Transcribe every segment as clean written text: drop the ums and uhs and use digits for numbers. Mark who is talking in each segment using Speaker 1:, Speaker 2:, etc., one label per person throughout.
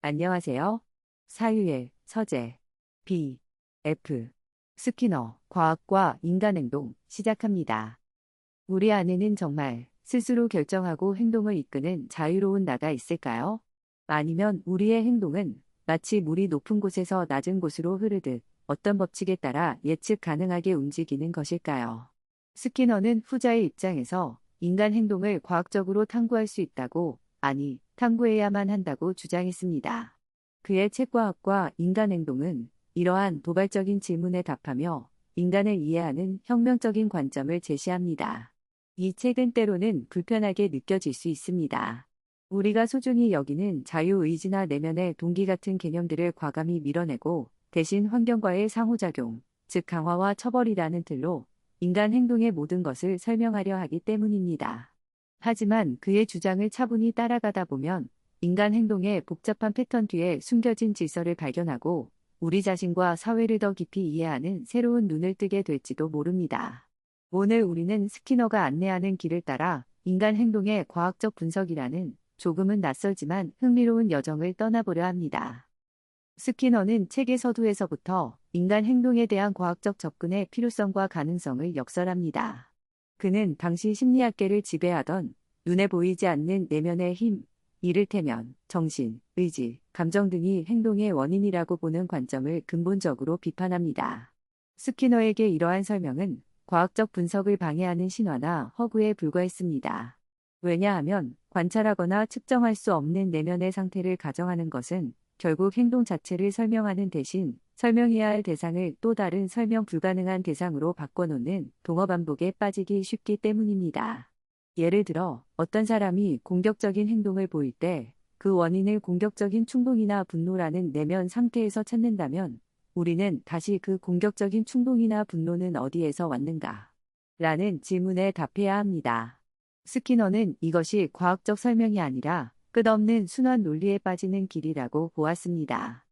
Speaker 1: 안녕하세요. 사유엘, 서재, B, F. 스키너, 과학과 인간행동 시작합니다. 우리 안에는 정말 스스로 결정하고 행동을 이끄는 자유로운 나가 있을까요? 아니면 우리의 행동은 마치 물이 높은 곳에서 낮은 곳으로 흐르듯 어떤 법칙에 따라 예측 가능하게 움직이는 것일까요? 스키너는 후자의 입장에서 인간 행동을 과학적으로 탐구할 수 있다고, 아니, 탐구해야만 한다고 주장했습니다. 그의 책 과학과 인간 행동은 이러한 도발적인 질문에 답하며 인간을 이해하는 혁명적인 관점을 제시합니다. 이 책은 때로는 불편하게 느껴질 수 있습니다. 우리가 소중히 여기는 자유의지나 내면의 동기 같은 개념들을 과감히 밀어내고 대신 환경과의 상호작용, 즉 강화와 처벌이라는 틀로 인간 행동의 모든 것을 설명하려 하기 때문입니다. 하지만 그의 주장을 차분히 따라가다 보면 인간 행동의 복잡한 패턴 뒤에 숨겨진 질서를 발견하고 우리 자신과 사회를 더 깊이 이해하는 새로운 눈을 뜨게 될지도 모릅니다. 오늘 우리는 스키너가 안내하는 길을 따라 인간 행동의 과학적 분석이라는 조금은 낯설지만 흥미로운 여정을 떠나보려 합니다. 스키너는 책의 서두에서부터 인간 행동에 대한 과학적 접근의 필요성과 가능성을 역설합니다. 그는 당시 심리학계를 지배하던 눈에 보이지 않는 내면의 힘, 이를테면 정신, 의지, 감정 등이 행동의 원인이라고 보는 관점을 근본적으로 비판합니다. 스키너에게 이러한 설명은 과학적 분석을 방해하는 신화나 허구에 불과했습니다. 왜냐하면 관찰하거나 측정할 수 없는 내면의 상태를 가정하는 것은 결국 행동 자체를 설명하는 대신 설명해야 할 대상을 또 다른 설명 불가능한 대상으로 바꿔놓는 동어 반복에 빠지기 쉽기 때문입니다. 예를 들어 어떤 사람이 공격적인 행동을 보일 때 그 원인을 공격적인 충동이나 분노라는 내면 상태에서 찾는다면 우리는 다시 그 공격적인 충동이나 분노는 어디에서 왔는가? 라는 질문에 답해야 합니다. 스키너는 이것이 과학적 설명이 아니라 끝없는 순환 논리에 빠지는 길이라고 보았습니다.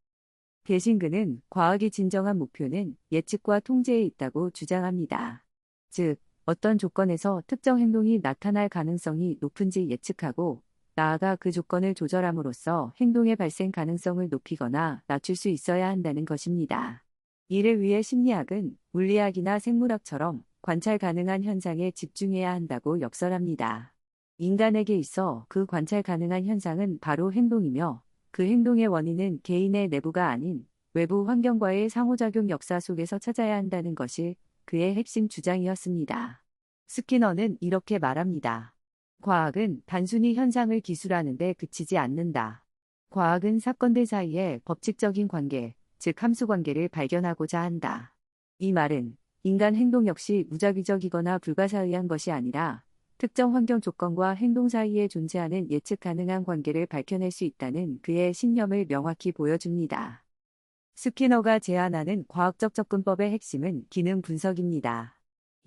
Speaker 1: 대신 그는 과학의 진정한 목표는 예측과 통제에 있다고 주장합니다. 즉, 어떤 조건에서 특정 행동이 나타날 가능성이 높은지 예측하고 나아가 그 조건을 조절함으로써 행동의 발생 가능성을 높이거나 낮출 수 있어야 한다는 것입니다. 이를 위해 심리학은 물리학이나 생물학처럼 관찰 가능한 현상에 집중해야 한다고 역설합니다. 인간에게 있어 그 관찰 가능한 현상은 바로 행동이며 그 행동의 원인은 개인의 내부가 아닌 외부 환경과의 상호작용 역사 속에서 찾아야 한다는 것이 그의 핵심 주장이었습니다. 스키너는 이렇게 말합니다. 과학은 단순히 현상을 기술하는 데 그치지 않는다. 과학은 사건들 사이의 법칙적인 관계, 즉 함수관계를 발견하고자 한다. 이 말은 인간 행동 역시 무작위적이거나 불가사의한 것이 아니라 특정 환경 조건과 행동 사이에 존재하는 예측 가능한 관계를 밝혀낼 수 있다는 그의 신념을 명확히 보여줍니다. 스키너가 제안하는 과학적 접근법의 핵심은 기능 분석입니다.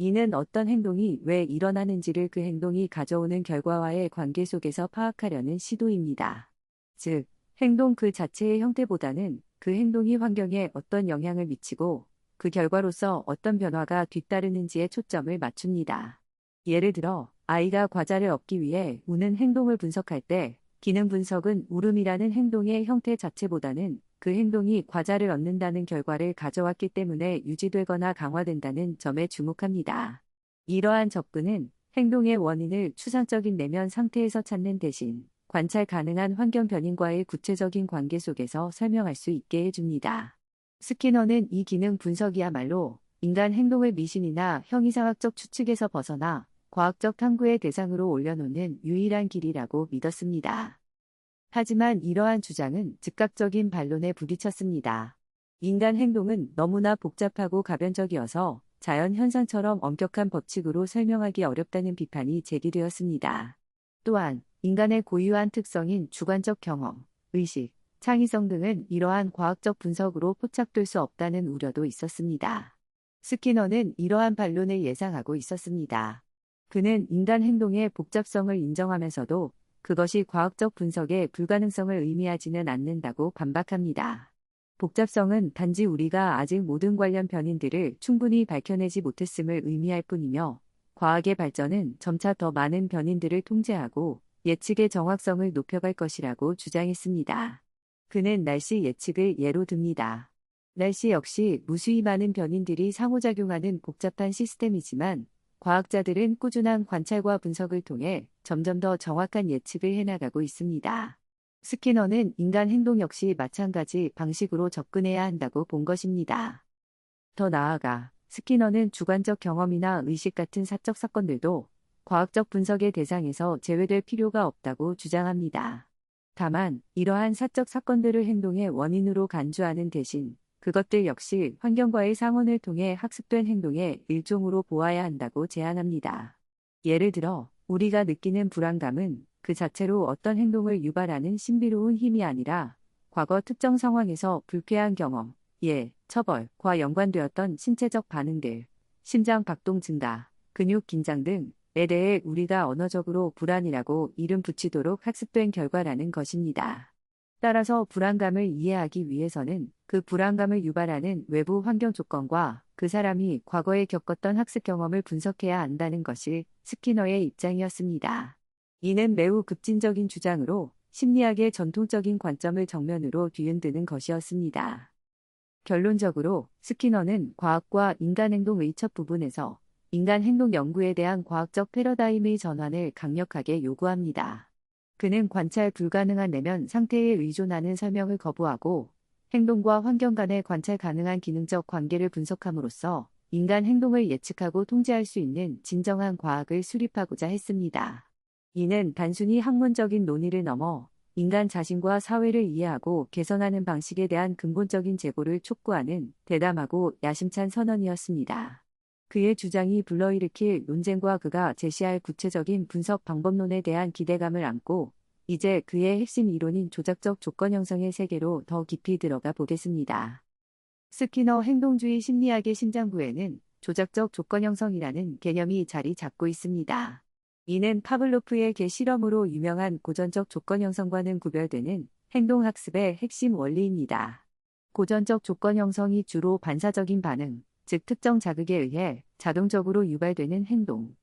Speaker 1: 이는 어떤 행동이 왜 일어나는지를 그 행동이 가져오는 결과와의 관계 속에서 파악하려는 시도입니다. 즉, 행동 그 자체의 형태보다는 그 행동이 환경에 어떤 영향을 미치고 그 결과로서 어떤 변화가 뒤따르는지에 초점을 맞춥니다. 예를 들어, 아이가 과자를 얻기 위해 우는 행동을 분석할 때 기능 분석은 울음이라는 행동의 형태 자체보다는 그 행동이 과자를 얻는다는 결과를 가져왔기 때문에 유지되거나 강화된다는 점에 주목합니다. 이러한 접근은 행동의 원인을 추상적인 내면 상태에서 찾는 대신 관찰 가능한 환경 변인과의 구체적인 관계 속에서 설명할 수 있게 해줍니다. 스키너는 이 기능 분석이야말로 인간 행동을 미신이나 형이상학적 추측에서 벗어나 과학적 탐구의 대상으로 올려놓는 유일한 길이라고 믿었습니다. 하지만 이러한 주장은 즉각적인 반론에 부딪혔습니다. 인간 행동은 너무나 복잡하고 가변적이어서 자연 현상처럼 엄격한 법칙으로 설명하기 어렵다는 비판이 제기되었습니다. 또한 인간의 고유한 특성인 주관적 경험, 의식, 창의성 등은 이러한 과학적 분석으로 포착될 수 없다는 우려도 있었습니다. 스키너는 이러한 반론을 예상하고 있었습니다. 그는 인간 행동의 복잡성을 인정하면서도 그것이 과학적 분석의 불가능성을 의미하지는 않는다고 반박합니다. 복잡성은 단지 우리가 아직 모든 관련 변인들을 충분히 밝혀내지 못했음을 의미할 뿐이며 과학의 발전은 점차 더 많은 변인들을 통제하고 예측의 정확성을 높여갈 것이라고 주장했습니다. 그는 날씨 예측을 예로 듭니다. 날씨 역시 무수히 많은 변인들이 상호작용하는 복잡한 시스템이지만 과학자들은 꾸준한 관찰과 분석을 통해 점점 더 정확한 예측을 해나가고 있습니다. 스키너는 인간 행동 역시 마찬가지 방식으로 접근해야 한다고 본 것입니다. 더 나아가 스키너는 주관적 경험이나 의식 같은 사적 사건들도 과학적 분석의 대상에서 제외될 필요가 없다고 주장합니다. 다만 이러한 사적 사건들을 행동의 원인으로 간주하는 대신 그것들 역시 환경과의 상환을 통해 학습된 행동의 일종으로 보아야 한다고 제안합니다. 예를 들어 우리가 느끼는 불안감은 그 자체로 어떤 행동을 유발하는 신비로운 힘이 아니라 과거 특정 상황에서 불쾌한 경험, 처벌과 연관되었던 신체적 반응들, 심장 박동 증가, 근육 긴장 등에 대해 우리가 언어적으로 불안이라고 이름 붙이도록 학습된 결과라는 것입니다. 따라서 불안감을 이해하기 위해서는 그 불안감을 유발하는 외부 환경 조건과 그 사람이 과거에 겪었던 학습 경험을 분석해야 한다는 것이 스키너의 입장이었습니다. 이는 매우 급진적인 주장으로 심리학의 전통적인 관점을 정면으로 뒤흔드는 것이었습니다. 결론적으로 스키너는 과학과 인간 행동의 첫 부분에서 인간 행동 연구에 대한 과학적 패러다임의 전환을 강력하게 요구합니다. 그는 관찰 불가능한 내면 상태에 의존하는 설명을 거부하고 행동과 환경 간의 관찰 가능한 기능적 관계를 분석함으로써 인간 행동을 예측하고 통제할 수 있는 진정한 과학을 수립하고자 했습니다. 이는 단순히 학문적인 논의를 넘어 인간 자신과 사회를 이해하고 개선하는 방식에 대한 근본적인 재고를 촉구하는 대담하고 야심찬 선언이었습니다. 그의 주장이 불러일으킬 논쟁과 그가 제시할 구체적인 분석 방법론에 대한 기대감을 안고 이제 그의 핵심 이론인 조작적 조건 형성의 세계로 더 깊이 들어가 보겠습니다. 스키너 행동주의 심리학의 심장부에는 조작적 조건 형성이라는 개념이 자리 잡고 있습니다. 이는 파블로프의 개 실험으로 유명한 고전적 조건 형성과는 구별되는 행동학습의 핵심 원리입니다. 고전적 조건 형성이 주로 반사적인 반응, 즉 특정 자극에 의해 자동적으로 유발되는 행동,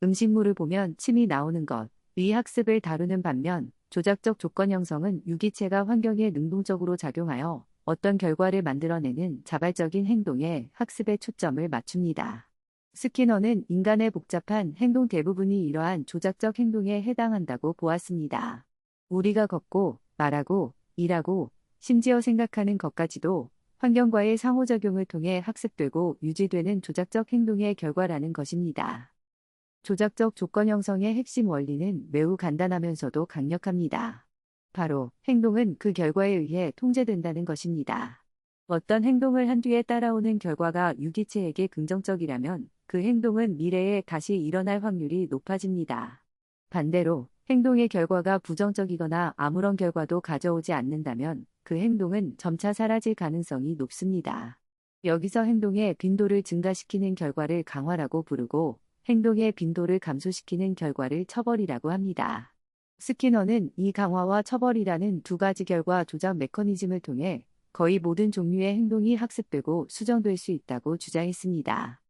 Speaker 1: 음식물을 보면 침이 나오는 것, 의 학습을 다루는 반면 조작적 조건 형성은 유기체가 환경에 능동적으로 작용하여 어떤 결과를 만들어내는 자발적인 행동에 학습에 초점을 맞춥니다. 스키너는 인간의 복잡한 행동 대부분이 이러한 조작적 행동에 해당한다고 보았습니다. 우리가 걷고, 말하고, 일하고, 심지어 생각하는 것까지도 환경과의 상호작용을 통해 학습되고 유지되는 조작적 행동의 결과라는 것입니다. 조작적 조건 형성의 핵심 원리는 매우 간단하면서도 강력합니다. 바로 행동은 그 결과에 의해 통제된다는 것입니다. 어떤 행동을 한 뒤에 따라오는 결과가 유기체에게 긍정적이라면 그 행동은 미래에 다시 일어날 확률이 높아집니다. 반대로 행동의 결과가 부정적이거나 아무런 결과도 가져오지 않는다면 그 행동은 점차 사라질 가능성이 높습니다. 여기서 행동의 빈도를 증가시키는 결과를 강화라고 부르고 행동의 빈도를 감소시키는 결과를 처벌이라고 합니다. 스키너는 이 강화와 처벌이라는 두 가지 결과 조작 메커니즘을 통해 거의 모든 종류의 행동이 학습되고 수정될 수 있다고 주장했습니다.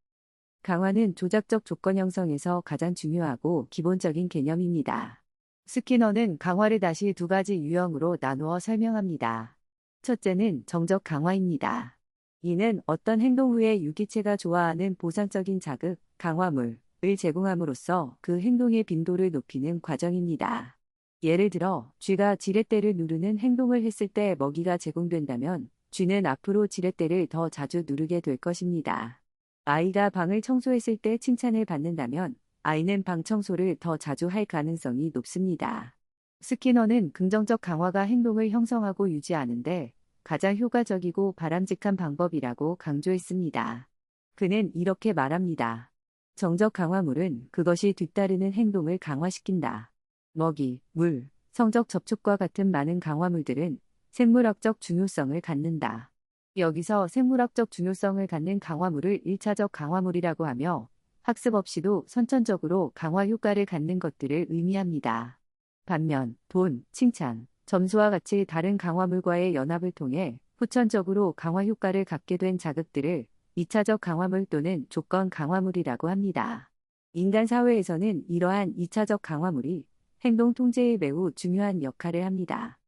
Speaker 1: 강화는 조작적 조건 형성에서 가장 중요하고 기본적인 개념입니다. 스키너는 강화를 다시 두 가지 유형으로 나누어 설명합니다. 첫째는 정적 강화입니다. 이는 어떤 행동 후에 유기체가 좋아하는 보상적인 자극, 강화물을 제공함으로써 그 행동의 빈도를 높이는 과정입니다. 예를 들어 쥐가 지렛대를 누르는 행동을 했을 때 먹이가 제공된다면 쥐는 앞으로 지렛대를 더 자주 누르게 될 것입니다. 아이가 방을 청소했을 때 칭찬을 받는다면 아이는 방 청소를 더 자주 할 가능성이 높습니다. 스키너는 긍정적 강화가 행동을 형성하고 유지하는데 가장 효과적이고 바람직한 방법이라고 강조했습니다. 그는 이렇게 말합니다. 정적 강화물은 그것이 뒤따르는 행동을 강화시킨다. 먹이, 물, 성적 접촉과 같은 많은 강화물들은 생물학적 중요성을 갖는다. 여기서 생물학적 중요성을 갖는 강화물을 1차적 강화물이라고 하며 학습 없이도 선천적으로 강화 효과를 갖는 것들을 의미합니다. 반면 돈, 칭찬, 점수와 같이 다른 강화물과의 연합을 통해 후천적으로 강화 효과를 갖게 된 자극들을 2차적 강화물 또는 조건 강화물이라고 합니다. 인간 사회에서는 이러한 2차적 강화물이 행동 통제에 매우 중요한 역할을 합니다.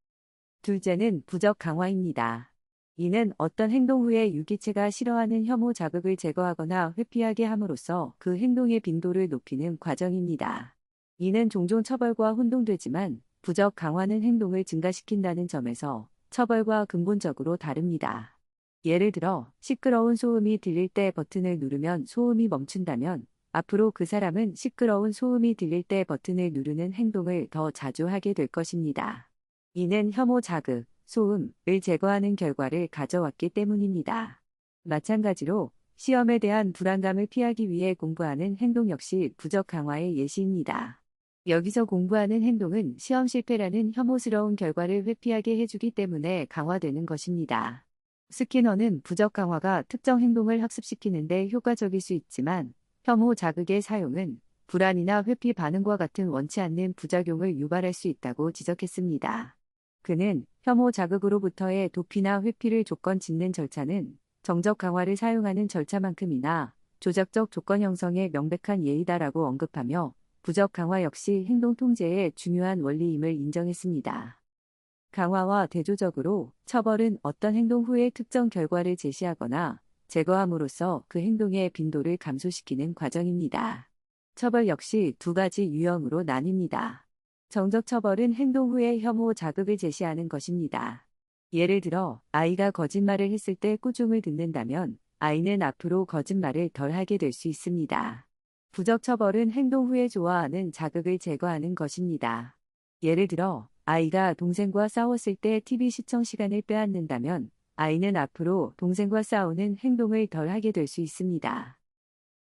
Speaker 1: 둘째는 부적 강화입니다. 이는 어떤 행동 후에 유기체가 싫어하는 혐오 자극을 제거하거나 회피하게 함으로써 그 행동의 빈도를 높이는 과정입니다. 이는 종종 처벌과 혼동되지만 부적 강화는 행동을 증가시킨다는 점에서 처벌과 근본적으로 다릅니다. 예를 들어 시끄러운 소음이 들릴 때 버튼을 누르면 소음이 멈춘다면 앞으로 그 사람은 시끄러운 소음이 들릴 때 버튼을 누르는 행동을 더 자주 하게 될 것입니다. 이는 혐오 자극, 소음을 제거하는 결과를 가져왔기 때문입니다. 마찬가지로 시험에 대한 불안감을 피하기 위해 공부하는 행동 역시 부적 강화의 예시입니다. 여기서 공부하는 행동은 시험 실패라는 혐오스러운 결과를 회피하게 해주기 때문에 강화되는 것입니다. 스키너는 부적 강화가 특정 행동을 학습시키는데 효과적일 수 있지만 혐오 자극의 사용은 불안이나 회피 반응과 같은 원치 않는 부작용을 유발할 수 있다고 지적했습니다. 그는 혐오 자극으로부터의 도피나 회피를 조건 짓는 절차는 정적 강화를 사용하는 절차만큼이나 조작적 조건 형성의 명백한 예이다라고 언급하며 부적 강화 역시 행동 통제의 중요한 원리임을 인정했습니다. 강화와 대조적으로 처벌은 어떤 행동 후에 특정 결과를 제시하거나 제거함으로써 그 행동의 빈도를 감소시키는 과정입니다. 처벌 역시 두 가지 유형으로 나뉩니다. 정적 처벌은 행동 후에 혐오 자극을 제시하는 것입니다. 예를 들어 아이가 거짓말을 했을 때 꾸중을 듣는다면 아이는 앞으로 거짓말을 덜 하게 될 수 있습니다. 부적 처벌은 행동 후에 좋아하는 자극을 제거하는 것입니다. 예를 들어 아이가 동생과 싸웠을 때 TV 시청 시간을 빼앗는다면 아이는 앞으로 동생과 싸우는 행동을 덜 하게 될 수 있습니다.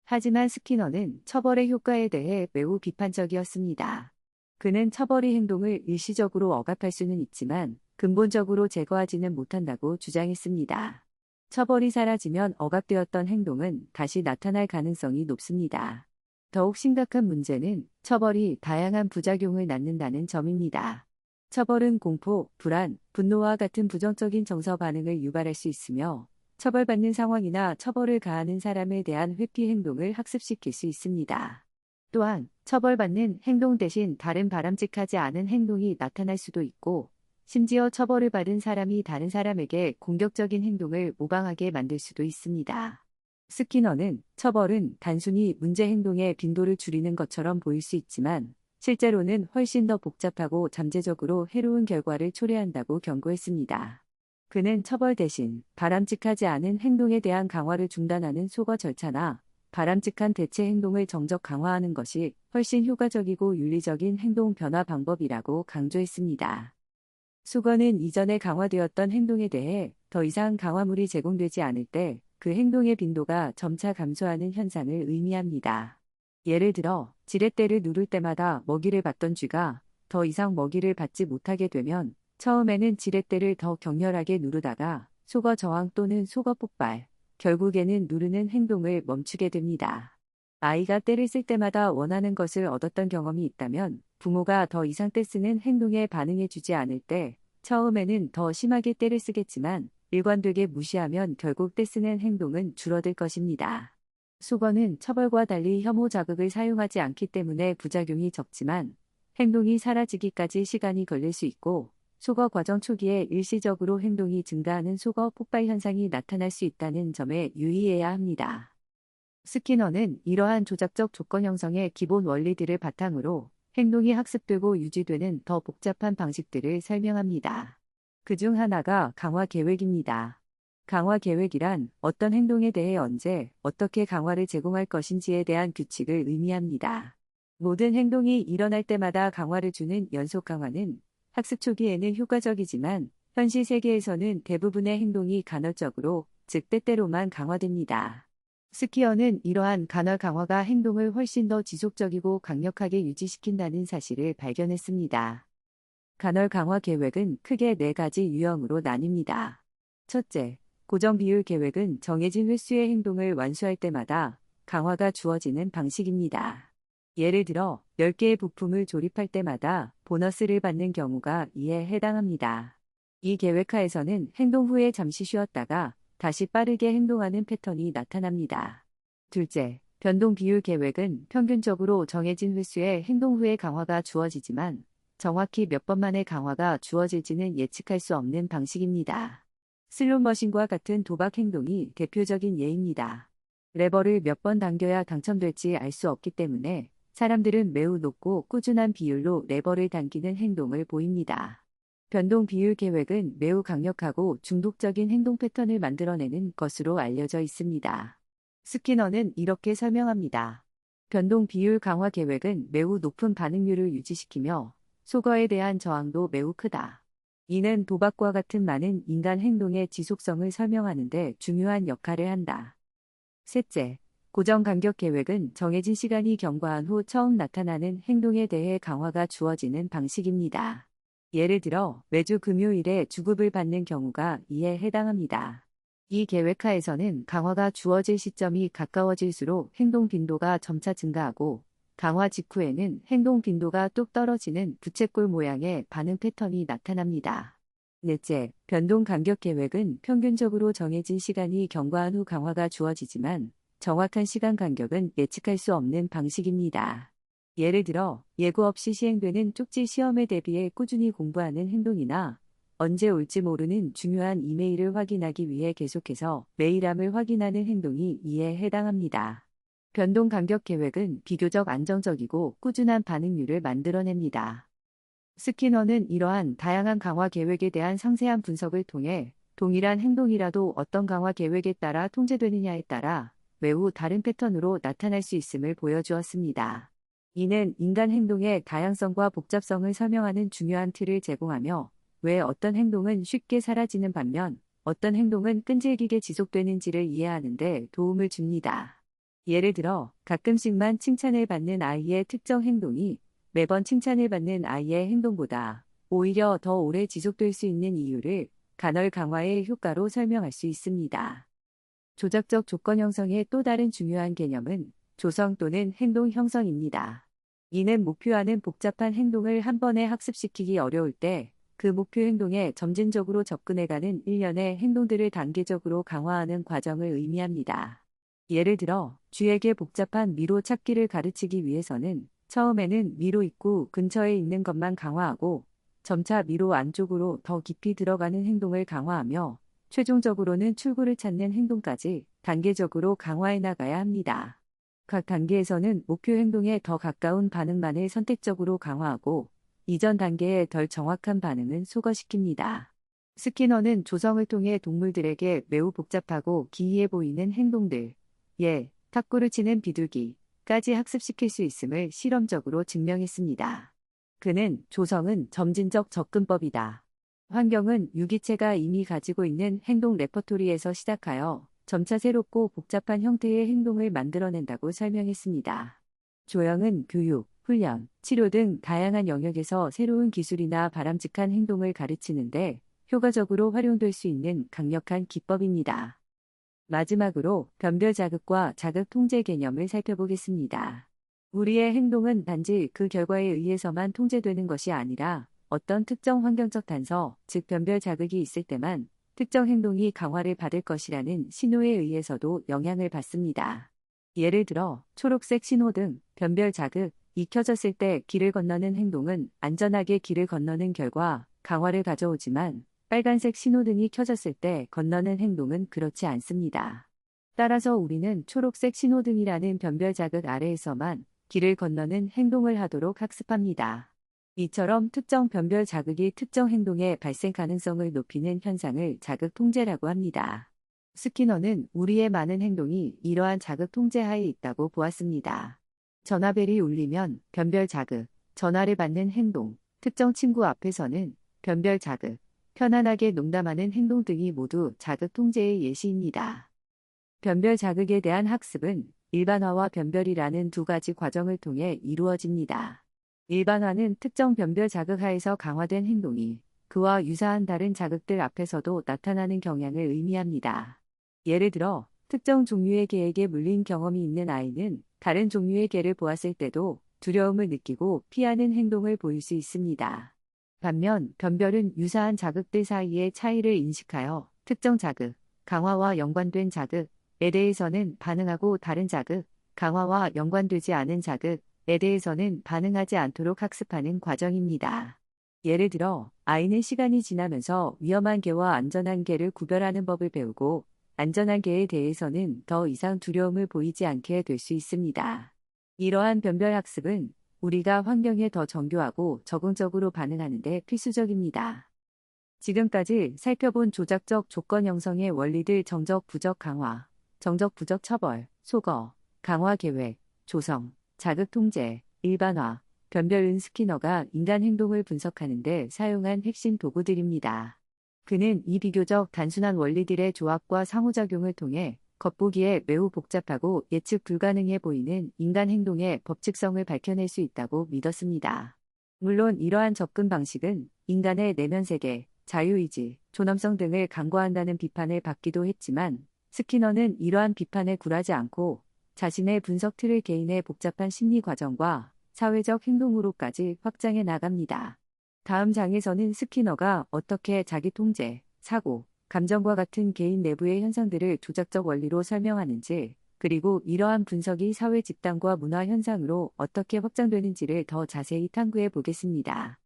Speaker 1: 하지만 스키너는 처벌의 효과에 대해 매우 비판적이었습니다. 그는 처벌이 행동을 일시적으로 억압할 수는 있지만 근본적으로 제거하지는 못한다고 주장했습니다. 처벌이 사라지면 억압되었던 행동은 다시 나타날 가능성이 높습니다. 더욱 심각한 문제는 처벌이 다양한 부작용을 낳는다는 점입니다. 처벌은 공포, 불안, 분노와 같은 부정적인 정서 반응을 유발할 수 있으며 처벌받는 상황이나 처벌을 가하는 사람에 대한 회피 행동을 학습시킬 수 있습니다. 또한 처벌받는 행동 대신 다른 바람직하지 않은 행동이 나타날 수도 있고 심지어 처벌을 받은 사람이 다른 사람에게 공격적인 행동을 모방하게 만들 수도 있습니다. 스키너는 처벌은 단순히 문제 행동의 빈도를 줄이는 것처럼 보일 수 있지만 실제로는 훨씬 더 복잡하고 잠재적으로 해로운 결과를 초래한다고 경고했습니다. 그는 처벌 대신 바람직하지 않은 행동에 대한 강화를 중단하는 소거 절차나 바람직한 대체 행동을 정적 강화하는 것이 훨씬 효과적이고 윤리적인 행동 변화 방법이라고 강조했습니다. 수거는 이전에 강화되었던 행동에 대해 더 이상 강화물이 제공되지 않을 때 그 행동의 빈도가 점차 감소하는 현상을 의미합니다. 예를 들어 지렛대를 누를 때마다 먹이를 받던 쥐가 더 이상 먹이를 받지 못하게 되면 처음에는 지렛대를 더 격렬하게 누르다가 속어 저항 또는 속어 폭발, 결국에는 누르는 행동을 멈추게 됩니다. 아이가 때를 쓸 때마다 원하는 것을 얻었던 경험이 있다면 부모가 더 이상 때 쓰는 행동에 반응해주지 않을 때 처음에는 더 심하게 때를 쓰겠지만 일관되게 무시하면 결국 때 쓰는 행동은 줄어들 것입니다. 수거는 처벌과 달리 혐오 자극을 사용하지 않기 때문에 부작용이 적지만 행동이 사라지기까지 시간이 걸릴 수 있고 수거 과정 초기에 일시적으로 행동이 증가하는 수거 폭발 현상이 나타날 수 있다는 점에 유의해야 합니다. 스키너는 이러한 조작적 조건 형성의 기본 원리들을 바탕으로 행동이 학습되고 유지되는 더 복잡한 방식들을 설명합니다. 그중 하나가 강화 계획입니다. 강화 계획이란 어떤 행동에 대해 언제, 어떻게 강화를 제공할 것인지에 대한 규칙을 의미합니다. 모든 행동이 일어날 때마다 강화를 주는 연속 강화는 학습 초기에는 효과적이지만 현실 세계에서는 대부분의 행동이 간헐적으로, 즉 때때로만 강화됩니다. 스키어는 이러한 간헐 강화가 행동을 훨씬 더 지속적이고 강력하게 유지시킨다는 사실을 발견했습니다. 간헐 강화 계획은 크게 4가지 유형으로 나뉩니다. 첫째, 고정 비율 계획은 정해진 횟수의 행동을 완수할 때마다 강화가 주어지는 방식입니다. 예를 들어 10개의 부품을 조립할 때마다 보너스를 받는 경우가 이에 해당합니다. 이 계획하에서는 행동 후에 잠시 쉬었다가 다시 빠르게 행동하는 패턴이 나타납니다. 둘째, 변동 비율 계획은 평균적으로 정해진 횟수의 행동 후에 강화가 주어지지만 정확히 몇 번 만에 강화가 주어질지는 예측할 수 없는 방식입니다. 슬롯머신과 같은 도박 행동이 대표적인 예입니다. 레버를 몇 번 당겨야 당첨될지 알 수 없기 때문에 사람들은 매우 높고 꾸준한 비율로 레버를 당기는 행동을 보입니다. 변동 비율 계획은 매우 강력하고 중독적인 행동 패턴을 만들어내는 것으로 알려져 있습니다. 스키너는 이렇게 설명합니다. 변동 비율 강화 계획은 매우 높은 반응률을 유지시키며 소거에 대한 저항도 매우 크다. 이는 도박과 같은 많은 인간 행동의 지속성을 설명하는 데 중요한 역할을 한다. 셋째, 고정 간격 계획은 정해진 시간이 경과한 후 처음 나타나는 행동에 대해 강화가 주어지는 방식입니다. 예를 들어 매주 금요일에 주급을 받는 경우가 이에 해당합니다. 이 계획하에서는 강화가 주어질 시점이 가까워질수록 행동 빈도가 점차 증가하고 강화 직후에는 행동 빈도가 뚝 떨어지는 부채꼴 모양의 반응 패턴이 나타납니다. 넷째, 변동 간격 계획은 평균적으로 정해진 시간이 경과한 후 강화가 주어지지만 정확한 시간 간격은 예측할 수 없는 방식입니다. 예를 들어 예고 없이 시행되는 쪽지 시험에 대비해 꾸준히 공부하는 행동이나 언제 올지 모르는 중요한 이메일을 확인하기 위해 계속해서 메일함을 확인하는 행동이 이에 해당합니다. 변동 간격 계획은 비교적 안정적이고 꾸준한 반응률을 만들어냅니다. 스키너는 이러한 다양한 강화 계획에 대한 상세한 분석을 통해 동일한 행동이라도 어떤 강화 계획에 따라 통제되느냐에 따라 매우 다른 패턴으로 나타날 수 있음을 보여주었습니다. 이는 인간 행동의 다양성과 복잡성을 설명하는 중요한 틀을 제공하며 왜 어떤 행동은 쉽게 사라지는 반면 어떤 행동은 끈질기게 지속되는지를 이해하는 데 도움을 줍니다. 예를 들어 가끔씩만 칭찬을 받는 아이의 특정 행동이 매번 칭찬을 받는 아이의 행동보다 오히려 더 오래 지속될 수 있는 이유를 간헐 강화의 효과로 설명할 수 있습니다. 조작적 조건 형성의 또 다른 중요한 개념은 조성 또는 행동 형성입니다. 이는 목표하는 복잡한 행동을 한 번에 학습시키기 어려울 때 그 목표 행동에 점진적으로 접근해가는 일련의 행동들을 단계적으로 강화하는 과정을 의미합니다. 예를 들어 쥐에게 복잡한 미로 찾기를 가르치기 위해서는 처음에는 미로 입구 근처에 있는 것만 강화하고 점차 미로 안쪽으로 더 깊이 들어가는 행동을 강화하며 최종적으로는 출구를 찾는 행동까지 단계적으로 강화해 나가야 합니다. 각 단계에서는 목표 행동에 더 가까운 반응만을 선택적으로 강화하고 이전 단계의 덜 정확한 반응은 소거시킵니다. 스키너는 조성을 통해 동물들에게 매우 복잡하고 기이해 보이는 행동들, 탁구를 치는 비둘기까지 학습시킬 수 있음을 실험적으로 증명했습니다. 그는 조성은 점진적 접근법이다. 환경은 유기체가 이미 가지고 있는 행동 레퍼토리에서 시작하여 점차 새롭고 복잡한 형태의 행동을 만들어낸다고 설명했습니다. 조형은 교육, 훈련, 치료 등 다양한 영역에서 새로운 기술이나 바람직한 행동을 가르치는데 효과적으로 활용될 수 있는 강력한 기법입니다. 마지막으로 변별 자극과 자극 통제 개념을 살펴보겠습니다. 우리의 행동은 단지 그 결과에 의해서만 통제되는 것이 아니라 어떤 특정 환경적 단서, 즉 변별 자극이 있을 때만 특정 행동이 강화를 받을 것이라는 신호에 의해서도 영향을 받습니다. 예를 들어 초록색 신호등, 변별 자극이 켜졌을 때 길을 건너는 행동은 안전하게 길을 건너는 결과 강화를 가져오지만 빨간색 신호등이 켜졌을 때 건너는 행동은 그렇지 않습니다. 따라서 우리는 초록색 신호등이라는 변별 자극 아래에서만 길을 건너는 행동을 하도록 학습합니다. 이처럼 특정 변별 자극이 특정 행동의 발생 가능성을 높이는 현상을 자극 통제라고 합니다. 스키너는 우리의 많은 행동이 이러한 자극 통제 하에 있다고 보았습니다. 전화벨이 울리면 변별 자극, 전화를 받는 행동, 특정 친구 앞에서는 변별 자극, 편안하게 농담하는 행동 등이 모두 자극 통제의 예시입니다. 변별 자극에 대한 학습은 일반화와 변별이라는 두 가지 과정을 통해 이루어집니다. 일반화는 특정 변별 자극 하에서 강화된 행동이 그와 유사한 다른 자극들 앞에서도 나타나는 경향을 의미합니다. 예를 들어 특정 종류의 개에게 물린 경험이 있는 아이는 다른 종류의 개를 보았을 때도 두려움을 느끼고 피하는 행동을 보일 수 있습니다. 반면 변별은 유사한 자극들 사이의 차이를 인식하여 특정 자극, 강화와 연관된 자극에 대해서는 반응하고 다른 자극, 강화와 연관되지 않은 자극, 대해서는 반응하지 않도록 학습하는 과정입니다. 예를 들어, 아이는 시간이 지나면서 위험한 개와 안전한 개를 구별하는 법을 배우고, 안전한 개에 대해서는 더 이상 두려움을 보이지 않게 될 수 있습니다. 이러한 변별 학습은 우리가 환경에 더 정교하고 적응적으로 반응하는 데 필수적입니다. 지금까지 살펴본 조작적 조건 형성의 원리들 정적 부적 강화, 정적 부적 처벌, 소거, 강화 계획, 조성, 자극 통제, 일반화, 변별은 스키너가 인간 행동을 분석하는 데 사용한 핵심 도구들입니다. 그는 이 비교적 단순한 원리들의 조합과 상호작용을 통해 겉보기에 매우 복잡하고 예측 불가능해 보이는 인간 행동의 법칙성을 밝혀낼 수 있다고 믿었습니다. 물론 이러한 접근 방식은 인간의 내면 세계, 자유의지, 존엄성 등을 간과한다는 비판을 받기도 했지만 스키너는 이러한 비판에 굴하지 않고 자신의 분석 틀을 개인의 복잡한 심리 과정과 사회적 행동으로까지 확장해 나갑니다. 다음 장에서는 스키너가 어떻게 자기 통제, 사고, 감정과 같은 개인 내부의 현상들을 조작적 원리로 설명하는지, 그리고 이러한 분석이 사회 집단과 문화 현상으로 어떻게 확장되는지를 더 자세히 탐구해 보겠습니다.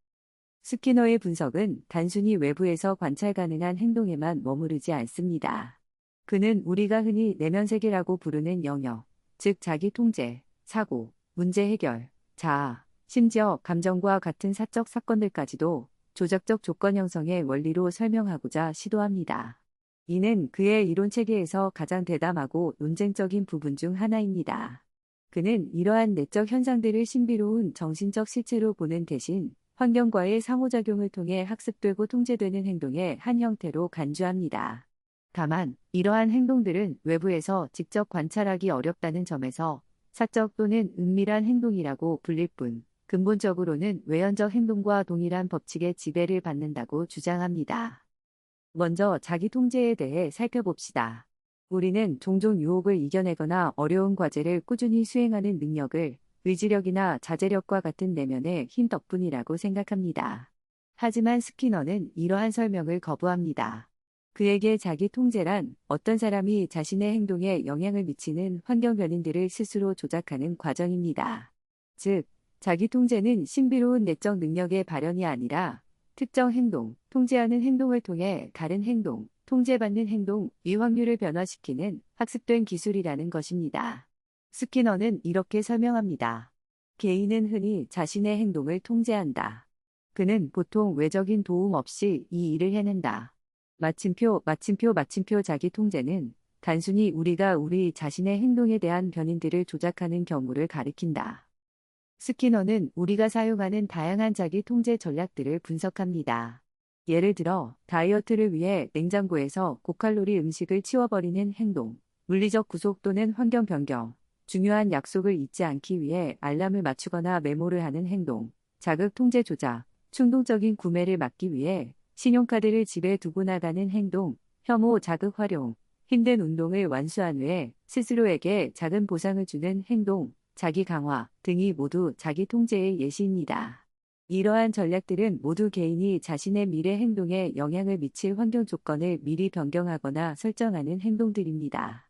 Speaker 1: 스키너의 분석은 단순히 외부에서 관찰 가능한 행동에만 머무르지 않습니다. 그는 우리가 흔히 내면 세계라고 부르는 영역, 즉 자기 통제, 사고, 문제 해결, 자아, 심지어 감정과 같은 사적 사건들까지도 조작적 조건 형성의 원리로 설명하고자 시도합니다. 이는 그의 이론 체계에서 가장 대담하고 논쟁적인 부분 중 하나입니다. 그는 이러한 내적 현상들을 신비로운 정신적 실체로 보는 대신 환경과의 상호작용을 통해 학습되고 통제되는 행동의 한 형태로 간주합니다. 다만, 이러한 행동들은 외부에서 직접 관찰하기 어렵다는 점에서 사적 또는 은밀한 행동이라고 불릴 뿐, 근본적으로는 외연적 행동과 동일한 법칙의 지배를 받는다고 주장합니다. 먼저 자기 통제에 대해 살펴봅시다. 우리는 종종 유혹을 이겨내거나 어려운 과제를 꾸준히 수행하는 능력을 의지력이나 자제력과 같은 내면의 힘 덕분이라고 생각합니다. 하지만 스키너는 이러한 설명을 거부합니다. 그에게 자기 통제란 어떤 사람이 자신의 행동에 영향을 미치는 환경 변인들을 스스로 조작하는 과정입니다. 즉, 자기 통제는 신비로운 내적 능력의 발현이 아니라 특정 행동, 통제하는 행동을 통해 다른 행동, 통제받는 행동, 이 확률을 변화시키는 학습된 기술이라는 것입니다. 스키너는 이렇게 설명합니다. 개인은 흔히 자신의 행동을 통제한다. 그는 보통 외적인 도움 없이 이 일을 해낸다. 마침표 자기 통제는 단순히 우리가 우리 자신의 행동에 대한 변인들을 조작하는 경우를 가리킨다. 스키너는 우리가 사용하는 다양한 자기 통제 전략들을 분석합니다. 예를 들어 다이어트를 위해 냉장고에서 고칼로리 음식을 치워버리는 행동, 물리적 구속 또는 환경 변경, 중요한 약속을 잊지 않기 위해 알람을 맞추거나 메모를 하는 행동, 자극 통제 조작, 충동적인 구매를 막기 위해 신용카드를 집에 두고 나가는 행동, 혐오 자극 활용, 힘든 운동을 완수한 후에 스스로에게 작은 보상을 주는 행동, 자기 강화 등이 모두 자기 통제의 예시입니다. 이러한 전략들은 모두 개인이 자신의 미래 행동에 영향을 미칠 환경 조건을 미리 변경하거나 설정하는 행동들입니다.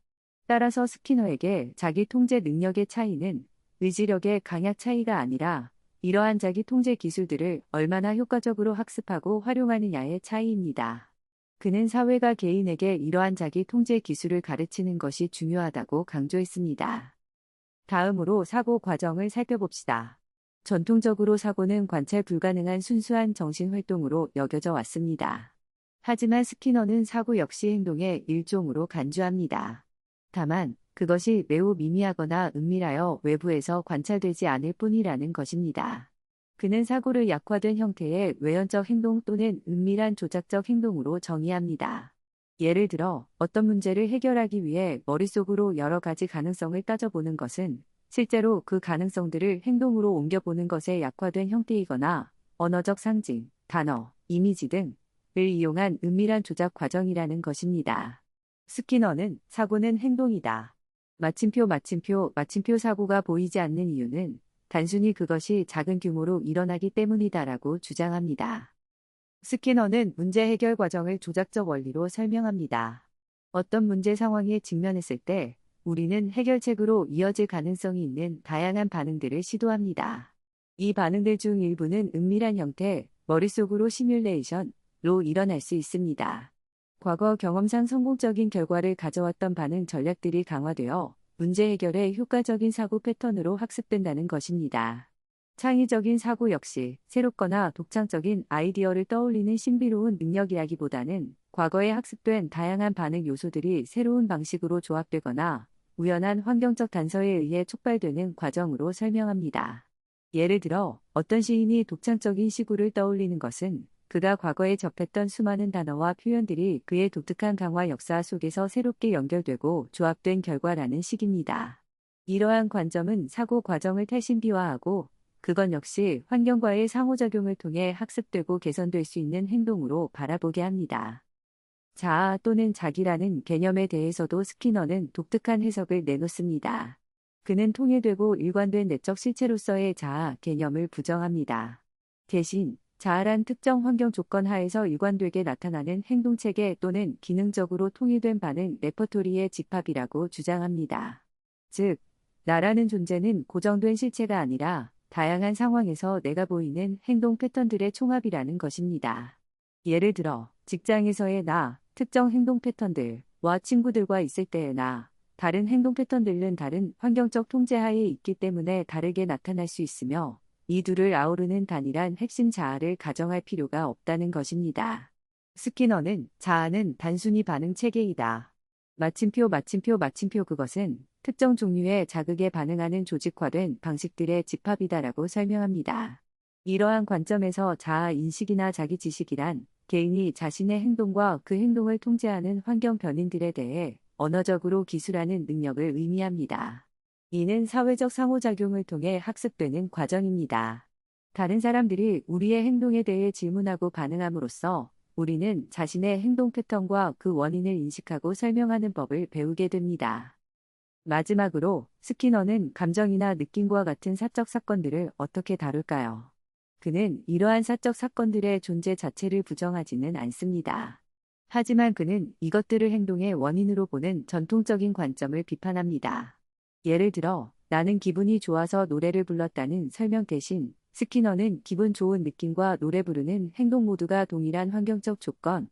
Speaker 1: 따라서 스키너에게 자기 통제 능력의 차이는 의지력의 강약 차이가 아니라 이러한 자기 통제 기술들을 얼마나 효과적으로 학습하고 활용하느냐의 차이입니다. 그는 사회가 개인에게 이러한 자기 통제 기술을 가르치는 것이 중요하다고 강조했습니다. 다음으로 사고 과정을 살펴봅시다. 전통적으로 사고는 관찰 불가능한 순수한 정신활동으로 여겨져 왔습니다. 하지만 스키너는 사고 역시 행동의 일종으로 간주합니다. 다만 그것이 매우 미미하거나 은밀하여 외부에서 관찰되지 않을 뿐이라는 것입니다. 그는 사고를 약화된 형태의 외연적 행동 또는 은밀한 조작적 행동으로 정의합니다. 예를 들어 어떤 문제를 해결하기 위해 머릿속으로 여러 가지 가능성을 따져보는 것은 실제로 그 가능성들을 행동으로 옮겨보는 것에 약화된 형태이거나 언어적 상징, 단어, 이미지 등을 이용한 은밀한 조작 과정이라는 것입니다. 스키너는 사고는 행동이다. 마침표 사고가 보이지 않는 이유는 단순히 그것이 작은 규모로 일어나기 때문이다라고 주장합니다. 스키너는 문제 해결 과정을 조작적 원리로 설명합니다. 어떤 문제 상황에 직면했을 때 우리는 해결책으로 이어질 가능성이 있는 다양한 반응들을 시도합니다. 이 반응들 중 일부는 은밀한 형태, 머릿속으로 시뮬레이션로 일어날 수 있습니다. 과거 경험상 성공적인 결과를 가져왔던 반응 전략들이 강화되어 문제 해결에 효과적인 사고 패턴으로 학습된다는 것입니다. 창의적인 사고 역시 새롭거나 독창적인 아이디어를 떠올리는 신비로운 능력이라기보다는 과거에 학습된 다양한 반응 요소들이 새로운 방식으로 조합되거나 우연한 환경적 단서에 의해 촉발되는 과정으로 설명합니다. 예를 들어 어떤 시인이 독창적인 시구를 떠올리는 것은 그가 과거에 접했던 수많은 단어와 표현들이 그의 독특한 강화 역사 속에서 새롭게 연결되고 조합된 결과라는 식입니다. 이러한 관점은 사고 과정을 탈신비화하고 그것 역시 환경과의 상호작용을 통해 학습되고 개선될 수 있는 행동으로 바라보게 합니다. 자아 또는 자기라는 개념에 대해서도 스키너는 독특한 해석을 내놓습니다. 그는 통일되고 일관된 내적 실체로서의 자아 개념을 부정합니다. 대신 자아란 특정 환경 조건 하에서 일관되게 나타나는 행동체계 또는 기능적으로 통일된 반응 레퍼토리의 집합이라고 주장합니다. 즉, 나라는 존재는 고정된 실체가 아니라 다양한 상황에서 내가 보이는 행동 패턴들의 총합이라는 것입니다. 예를 들어, 직장에서의 나, 특정 행동 패턴들과 친구들과 있을 때의 나, 다른 행동 패턴들은 다른 환경적 통제하에 있기 때문에 다르게 나타날 수 있으며 이 둘을 아우르는 단일한 핵심 자아를 가정할 필요가 없다는 것입니다. 스키너는 자아는 단순히 반응 체계이다. 마침표 그것은 특정 종류의 자극에 반응하는 조직화된 방식들의 집합이다라고 설명합니다. 이러한 관점에서 자아 인식이나 자기 지식이란 개인이 자신의 행동과 그 행동을 통제하는 환경 변인들에 대해 언어적으로 기술하는 능력을 의미합니다. 이는 사회적 상호작용을 통해 학습되는 과정입니다. 다른 사람들이 우리의 행동에 대해 질문하고 반응함으로써 우리는 자신의 행동 패턴과 그 원인을 인식하고 설명하는 법을 배우게 됩니다. 마지막으로 스키너는 감정이나 느낌과 같은 사적 사건들을 어떻게 다룰까요? 그는 이러한 사적 사건들의 존재 자체를 부정하지는 않습니다. 하지만 그는 이것들을 행동의 원인으로 보는 전통적인 관점을 비판합니다. 예를 들어, 나는 기분이 좋아서 노래를 불렀다는 설명 대신 스키너는 기분 좋은 느낌과 노래 부르는 행동 모두가 동일한 환경적 조건,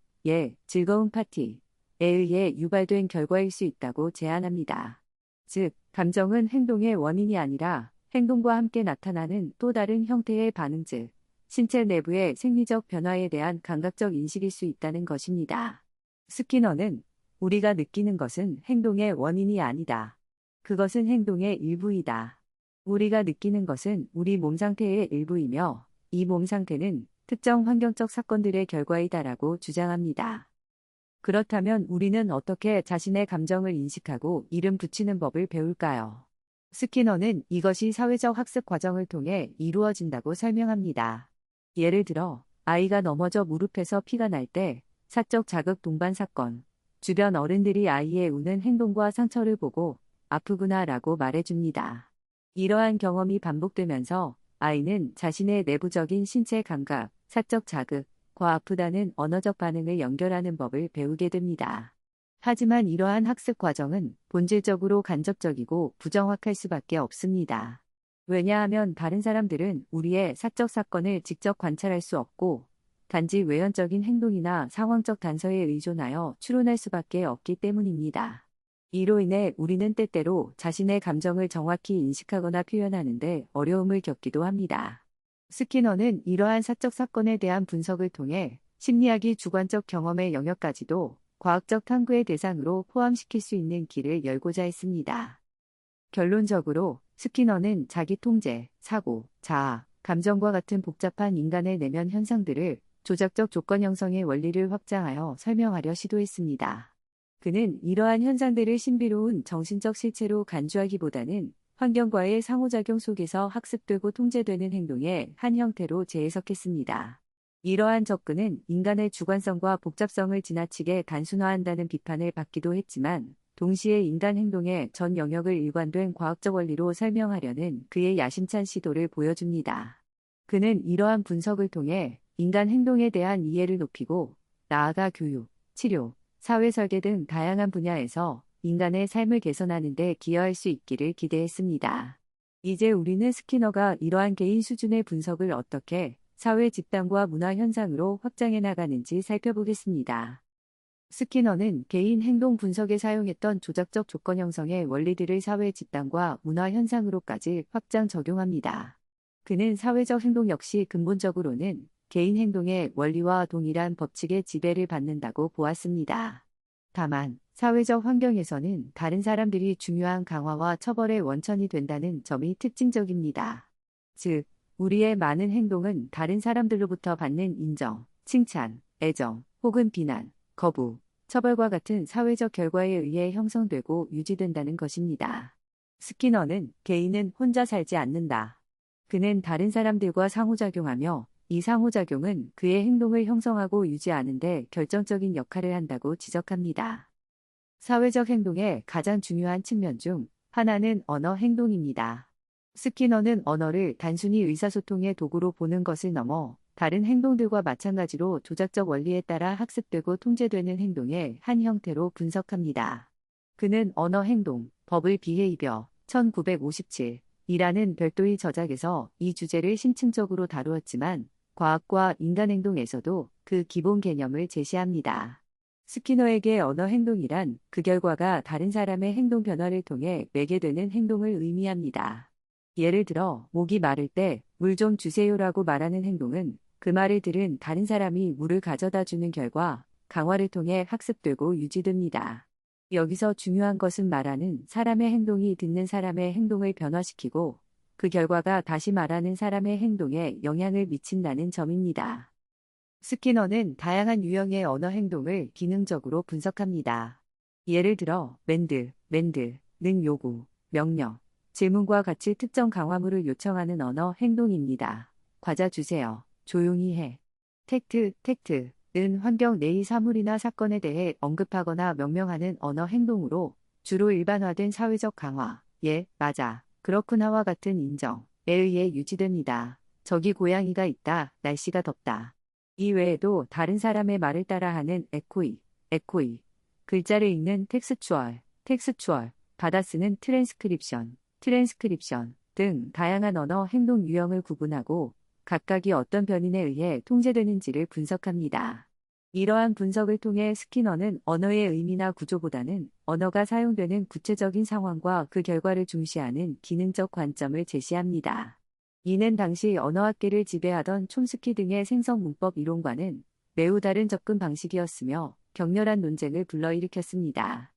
Speaker 1: 즐거운 파티에 의해 유발된 결과일 수 있다고 제안합니다. 즉, 감정은 행동의 원인이 아니라 행동과 함께 나타나는 또 다른 형태의 반응 즉, 신체 내부의 생리적 변화에 대한 감각적 인식일 수 있다는 것입니다. 스키너는 우리가 느끼는 것은 행동의 원인이 아니다. 그것은 행동의 일부이다. 우리가 느끼는 것은 우리 몸 상태의 일부이며 이 몸 상태는 특정 환경적 사건들의 결과이다라고 주장합니다. 그렇다면 우리는 어떻게 자신의 감정을 인식하고 이름 붙이는 법을 배울까요? 스키너는 이것이 사회적 학습 과정을 통해 이루어진다고 설명합니다. 예를 들어, 아이가 넘어져 무릎에서 피가 날 때 사적 자극 동반 사건, 주변 어른들이 아이의 우는 행동과 상처를 보고 아프구나 라고 말해줍니다. 이러한 경험이 반복되면서 아이는 자신의 내부적인 신체 감각, 사적 자극과 아프다는 언어적 반응을 연결하는 법을 배우게 됩니다. 하지만 이러한 학습 과정은 본질적으로 간접적이고 부정확할 수밖에 없습니다. 왜냐하면 다른 사람들은 우리의 사적 사건을 직접 관찰할 수 없고 단지 외연적인 행동이나 상황적 단서에 의존하여 추론할 수밖에 없기 때문입니다. 이로 인해 우리는 때때로 자신의 감정을 정확히 인식하거나 표현하는데 어려움을 겪기도 합니다. 스키너는 이러한 사적 사건에 대한 분석을 통해 심리학이 주관적 경험의 영역까지도 과학적 탐구의 대상으로 포함시킬 수 있는 길을 열고자 했습니다. 결론적으로 스키너는 자기 통제, 사고, 자아, 감정과 같은 복잡한 인간의 내면 현상들을 조작적 조건 형성의 원리를 확장하여 설명하려 시도했습니다. 그는 이러한 현상들을 신비로운 정신적 실체로 간주하기보다는 환경과의 상호작용 속에서 학습되고 통제되는 행동의 한 형태로 재해석했습니다. 이러한 접근은 인간의 주관성과 복잡성을 지나치게 단순화한다는 비판을 받기도 했지만 동시에 인간 행동의 전 영역을 일관된 과학적 원리로 설명하려는 그의 야심찬 시도를 보여줍니다. 그는 이러한 분석을 통해 인간 행동에 대한 이해를 높이고 나아가 교육, 치료, 사회 설계 등 다양한 분야에서 인간의 삶을 개선하는 데 기여할 수 있기를 기대했습니다. 이제 우리는 스키너가 이러한 개인 수준의 분석을 어떻게 사회 집단과 문화 현상으로 확장해 나가는지 살펴보겠습니다. 스키너는 개인 행동 분석에 사용했던 조작적 조건 형성의 원리들을 사회 집단과 문화 현상으로까지 확장 적용합니다. 그는 사회적 행동 역시 근본적으로는 개인 행동의 원리와 동일한 법칙의 지배를 받는다고 보았습니다. 다만, 사회적 환경에서는 다른 사람들이 중요한 강화와 처벌의 원천이 된다는 점이 특징적입니다. 즉, 우리의 많은 행동은 다른 사람들로부터 받는 인정, 칭찬, 애정, 혹은 비난, 거부, 처벌과 같은 사회적 결과에 의해 형성되고 유지된다는 것입니다. 스키너는 개인은 혼자 살지 않는다. 그는 다른 사람들과 상호작용하며 이 상호작용은 그의 행동을 형성하고 유지하는 데 결정적인 역할을 한다고 지적합니다. 사회적 행동의 가장 중요한 측면 중 하나는 언어 행동입니다. 스키너는 언어를 단순히 의사소통의 도구로 보는 것을 넘어 다른 행동들과 마찬가지로 조작적 원리에 따라 학습되고 통제되는 행동의 한 형태로 분석합니다. 그는 언어 행동, 버블 비헤이비어 1957 이라는 별도의 저작에서 이 주제를 심층적으로 다루었지만 과학과 인간행동에서도 그 기본 개념을 제시합니다. 스키너에게 언어 행동이란 그 결과가 다른 사람의 행동 변화를 통해 매개되는 행동을 의미합니다. 예를 들어 목이 마를 때 물 좀 주세요라고 말하는 행동은 그 말을 들은 다른 사람이 물을 가져다 주는 결과 강화를 통해 학습되고 유지됩니다. 여기서 중요한 것은 말하는 사람의 행동이 듣는 사람의 행동을 변화시키고 그 결과가 다시 말하는 사람의 행동에 영향을 미친다는 점입니다. 스키너는 다양한 유형의 언어 행동을 기능적으로 분석합니다. 예를 들어 맨드는 요구, 명령, 질문과 같이 특정 강화물을 요청하는 언어 행동입니다. 과자 주세요. 조용히 해. 텍트는 환경 내의 사물이나 사건에 대해 언급하거나 명령하는 언어 행동으로 주로 일반화된 사회적 강화, 예, 맞아, 그렇구나와 같은 인정에 의해 유지됩니다. 저기 고양이가 있다, 날씨가 덥다. 이 외에도 다른 사람의 말을 따라하는 에코이, 글자를 읽는 텍스추얼, 받아 쓰는 트랜스크립션 등 다양한 언어 행동 유형을 구분하고 각각이 어떤 변인에 의해 통제되는지를 분석합니다. 이러한 분석을 통해 스키너는 언어의 의미나 구조보다는 언어가 사용되는 구체적인 상황과 그 결과를 중시하는 기능적 관점을 제시합니다. 이는 당시 언어학계를 지배하던 촘스키 등의 생성문법 이론과는 매우 다른 접근 방식이었으며 격렬한 논쟁을 불러일으켰습니다.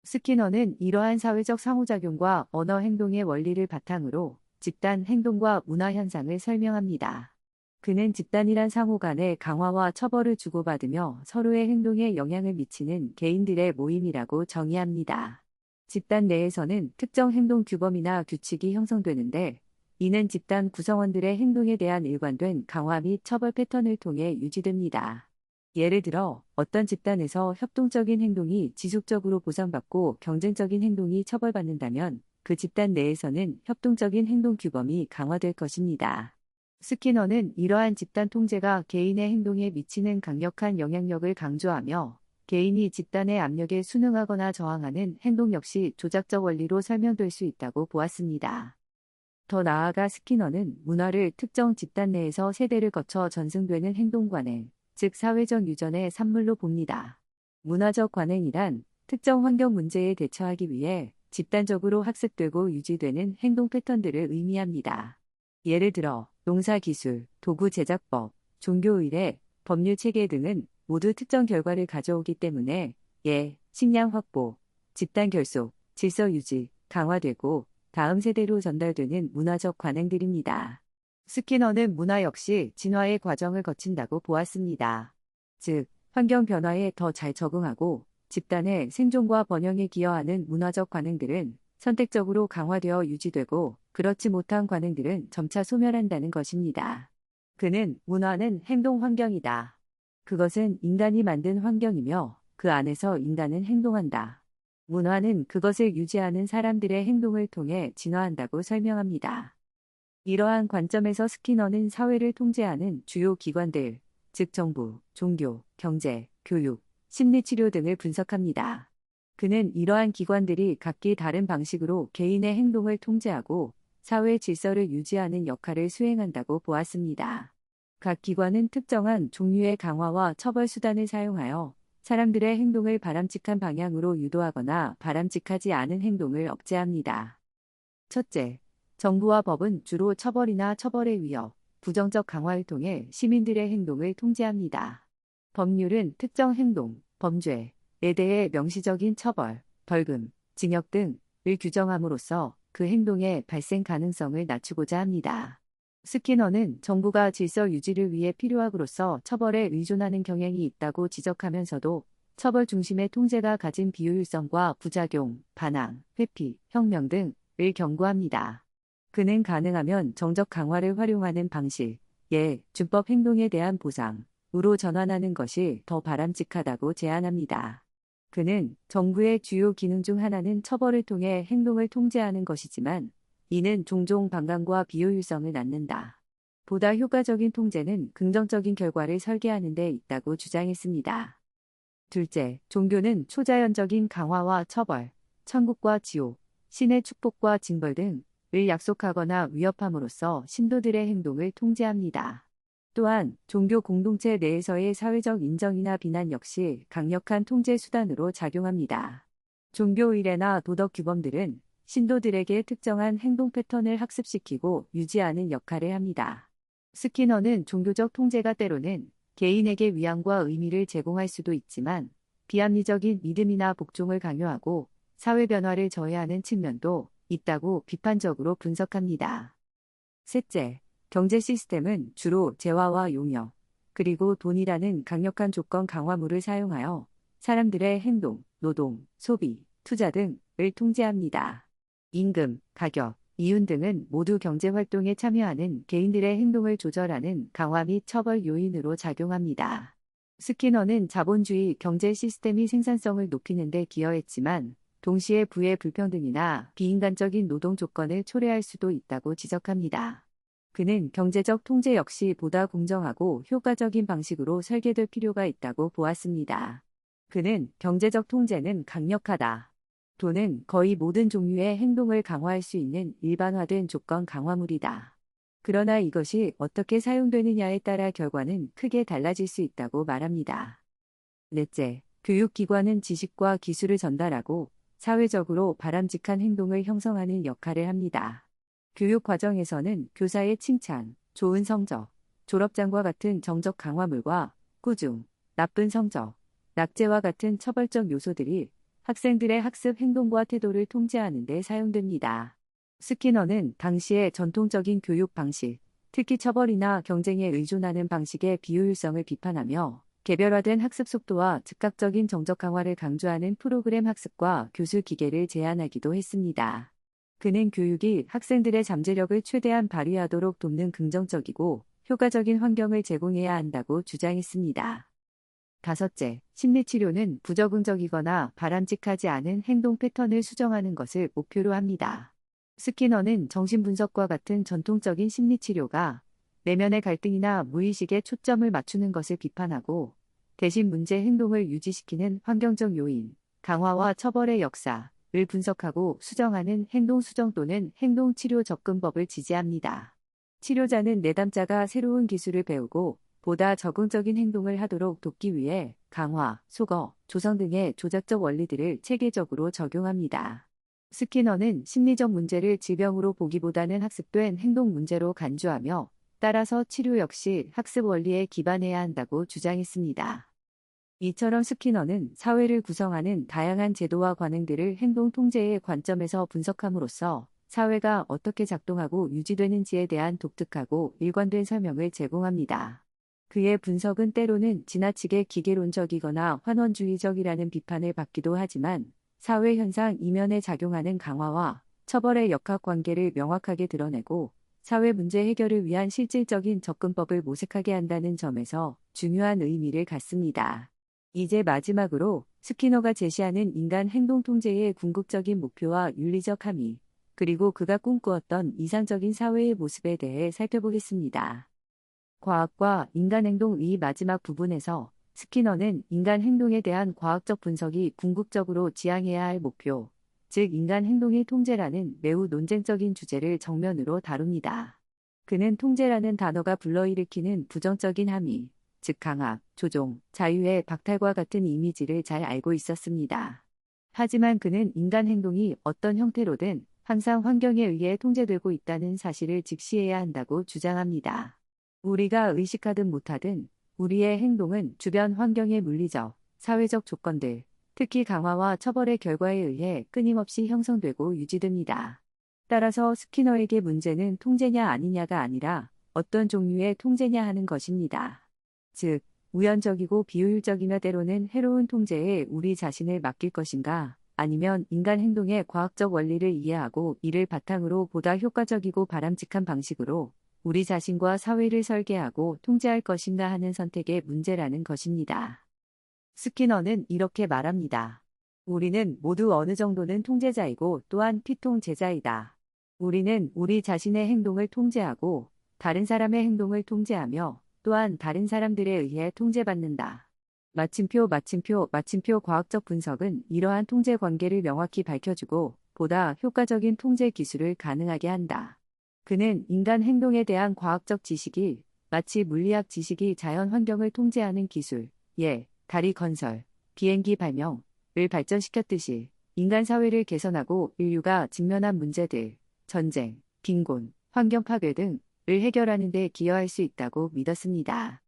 Speaker 1: 스키너는 이러한 사회적 상호작용과 언어 행동의 원리를 바탕으로 집단 행동과 문화 현상을 설명합니다. 그는 집단이란 상호 간의 강화와 처벌을 주고받으며 서로의 행동에 영향을 미치는 개인들의 모임이라고 정의합니다. 집단 내에서는 특정 행동 규범이나 규칙이 형성되는데 이는 집단 구성원들의 행동에 대한 일관된 강화 및 처벌 패턴을 통해 유지됩니다. 예를 들어 어떤 집단에서 협동적인 행동이 지속적으로 보상받고 경쟁적인 행동이 처벌받는다면 그 집단 내에서는 협동적인 행동 규범이 강화될 것입니다. 스키너는 이러한 집단 통제가 개인의 행동에 미치는 강력한 영향력을 강조하며 개인이 집단의 압력에 순응하거나 저항하는 행동 역시 조작적 원리로 설명될 수 있다고 보았습니다. 더 나아가 스키너는 문화를 특정 집단 내에서 세대를 거쳐 전승되는 행동 관행, 즉 사회적 유전의 산물로 봅니다. 문화적 관행이란 특정 환경 문제에 대처하기 위해 집단적으로 학습되고 유지되는 행동 패턴들을 의미합니다. 예를 들어 농사 기술, 도구 제작법, 종교 의례, 법률 체계 등은 모두 특정 결과를 가져오기 때문에 식량 확보, 집단 결속, 질서 유지, 강화되고 다음 세대로 전달되는 문화적 관행들입니다. 스키너는 문화 역시 진화의 과정을 거친다고 보았습니다. 즉, 환경 변화에 더 잘 적응하고 집단의 생존과 번영에 기여하는 문화적 관행들은 선택적으로 강화되어 유지되고 그렇지 못한 관행들은 점차 소멸한다는 것입니다. 그는 문화는 행동 환경이다. 그것은 인간이 만든 환경이며 그 안에서 인간은 행동한다. 문화는 그것을 유지하는 사람들의 행동을 통해 진화한다고 설명합니다. 이러한 관점에서 스키너는 사회를 통제하는 주요 기관들, 즉 정부, 종교, 경제, 교육, 심리치료 등을 분석합니다. 그는 이러한 기관들이 각기 다른 방식으로 개인의 행동을 통제하고 사회 질서를 유지하는 역할을 수행한다고 보았습니다. 각 기관은 특정한 종류의 강화와 처벌 수단을 사용하여 사람들의 행동을 바람직한 방향으로 유도하거나 바람직하지 않은 행동을 억제합니다. 첫째, 정부와 법은 주로 처벌이나 처벌의 위협, 부정적 강화를 통해 시민들의 행동을 통제합니다. 법률은 특정 행동, 범죄에 대해 명시적인 처벌, 벌금, 징역 등을 규정함으로써 그 행동의 발생 가능성을 낮추고자 합니다. 스키너는 정부가 질서 유지를 위해 필요함으로써 처벌에 의존하는 경향이 있다고 지적하면서도 처벌 중심의 통제가 가진 비효율성과 부작용, 반항, 회피, 혁명 등을 경고합니다. 그는 가능하면 정적 강화를 활용하는 방식, 예, 준법 행동에 대한 보상으로 전환하는 것이 더 바람직하다고 제안합니다. 그는 정부의 주요 기능 중 하나는 처벌을 통해 행동을 통제하는 것이지만 이는 종종 반감과 비효율성을 낳는다. 보다 효과적인 통제는 긍정적인 결과를 설계하는 데 있다고 주장했습니다. 둘째, 종교는 초자연적인 강화와 처벌, 천국과 지옥, 신의 축복과 징벌 등을 약속하거나 위협함으로써 신도들의 행동을 통제합니다. 또한 종교 공동체 내에서의 사회적 인정이나 비난 역시 강력한 통제 수단으로 작용합니다. 종교 의례나 도덕 규범들은 신도들에게 특정한 행동 패턴을 학습시키고 유지하는 역할을 합니다. 스키너는 종교적 통제가 때로는 개인에게 위안과 의미를 제공할 수도 있지만 비합리적인 믿음이나 복종을 강요하고 사회 변화를 저해하는 측면도 있다고 비판적으로 분석합니다. 셋째, 경제 시스템은 주로 재화와 용역, 그리고 돈이라는 강력한 조건 강화물을 사용하여 사람들의 행동, 노동, 소비, 투자 등을 통제합니다. 임금, 가격, 이윤 등은 모두 경제 활동에 참여하는 개인들의 행동을 조절하는 강화 및 처벌 요인으로 작용합니다. 스키너는 자본주의 경제 시스템이 생산성을 높이는 데 기여했지만 동시에 부의 불평등이나 비인간적인 노동 조건을 초래할 수도 있다고 지적합니다. 그는 경제적 통제 역시 보다 공정하고 효과적인 방식으로 설계될 필요가 있다고 보았습니다. 그는 경제적 통제는 강력하다. 돈은 거의 모든 종류의 행동을 강화할 수 있는 일반화된 조건 강화물이다. 그러나 이것이 어떻게 사용되느냐에 따라 결과는 크게 달라질 수 있다고 말합니다. 넷째, 교육기관은 지식과 기술을 전달하고 사회적으로 바람직한 행동을 형성하는 역할을 합니다. 교육 과정에서는 교사의 칭찬, 좋은 성적, 졸업장과 같은 정적 강화물과 꾸중, 나쁜 성적, 낙제와 같은 처벌적 요소들이 학생들의 학습 행동과 태도를 통제하는 데 사용됩니다. 스키너는 당시의 전통적인 교육 방식, 특히 처벌이나 경쟁에 의존하는 방식의 비효율성을 비판하며 개별화된 학습 속도와 즉각적인 정적 강화를 강조하는 프로그램 학습과 교수 기계를 제안하기도 했습니다. 그는 교육이 학생들의 잠재력을 최대한 발휘하도록 돕는 긍정적이고 효과적인 환경을 제공해야 한다고 주장했습니다. 다섯째, 심리치료는 부적응적이거나 바람직하지 않은 행동 패턴을 수정하는 것을 목표로 합니다. 스키너는 정신분석과 같은 전통적인 심리치료가 내면의 갈등이나 무의식에 초점을 맞추는 것을 비판하고 대신 문제 행동을 유지시키는 환경적 요인, 강화와 처벌의 역사를 분석하고 수정하는 행동수정 또는 행동치료 접근법을 지지합니다. 치료자는 내담자가 새로운 기술을 배우고 보다 적응적인 행동을 하도록 돕기 위해 강화, 소거, 조성 등의 조작적 원리들을 체계적으로 적용합니다. 스키너는 심리적 문제를 질병으로 보기보다는 학습된 행동 문제로 간주하며 따라서 치료 역시 학습 원리에 기반해야 한다고 주장했습니다. 이처럼 스키너는 사회를 구성하는 다양한 제도와 관행들을 행동 통제의 관점에서 분석함으로써 사회가 어떻게 작동하고 유지되는지에 대한 독특하고 일관된 설명을 제공합니다. 그의 분석은 때로는 지나치게 기계론적이거나 환원주의적이라는 비판을 받기도 하지만 사회 현상 이면에 작용하는 강화와 처벌의 역학관계를 명확하게 드러내고 사회 문제 해결을 위한 실질적인 접근법을 모색하게 한다는 점에서 중요한 의미를 갖습니다. 이제 마지막으로 스키너가 제시하는 인간 행동 통제의 궁극적인 목표와 윤리적 함의, 그리고 그가 꿈꾸었던 이상적인 사회의 모습에 대해 살펴보겠습니다. 과학과 인간 행동 이 마지막 부분에서 스키너는 인간 행동에 대한 과학적 분석이 궁극적으로 지향해야 할 목표, 즉 인간 행동의 통제라는 매우 논쟁적인 주제를 정면으로 다룹니다. 그는 통제라는 단어가 불러일으키는 부정적인 함의, 즉 강압, 조종, 자유의 박탈과 같은 이미지를 잘 알고 있었습니다. 하지만 그는 인간 행동이 어떤 형태로든 항상 환경에 의해 통제되고 있다는 사실을 직시해야 한다고 주장합니다. 우리가 의식하든 못하든 우리의 행동은 주변 환경의 물리적, 사회적 조건들, 특히 강화와 처벌의 결과에 의해 끊임없이 형성되고 유지됩니다. 따라서 스키너에게 문제는 통제냐 아니냐가 아니라 어떤 종류의 통제냐 하는 것입니다. 즉, 우연적이고 비효율적이며 때로는 해로운 통제에 우리 자신을 맡길 것인가, 아니면 인간 행동의 과학적 원리를 이해하고 이를 바탕으로 보다 효과적이고 바람직한 방식으로 우리 자신과 사회를 설계하고 통제할 것인가 하는 선택의 문제라는 것입니다. 스키너는 이렇게 말합니다. 우리는 모두 어느 정도는 통제자이고 또한 피통제자이다. 우리는 우리 자신의 행동을 통제하고 다른 사람의 행동을 통제하며 또한 다른 사람들에 의해 통제받는다. 마침표 과학적 분석은 이러한 통제 관계를 명확히 밝혀주고 보다 효과적인 통제 기술을 가능하게 한다. 그는 인간 행동에 대한 과학적 지식이 마치 물리학 지식이 자연 환경을 통제하는 기술, 다리 건설, 비행기 발명을 발전시켰듯이 인간 사회를 개선하고 인류가 직면한 문제들, 전쟁, 빈곤, 환경 파괴 등을 해결하는 데 기여할 수 있다고 믿었습니다.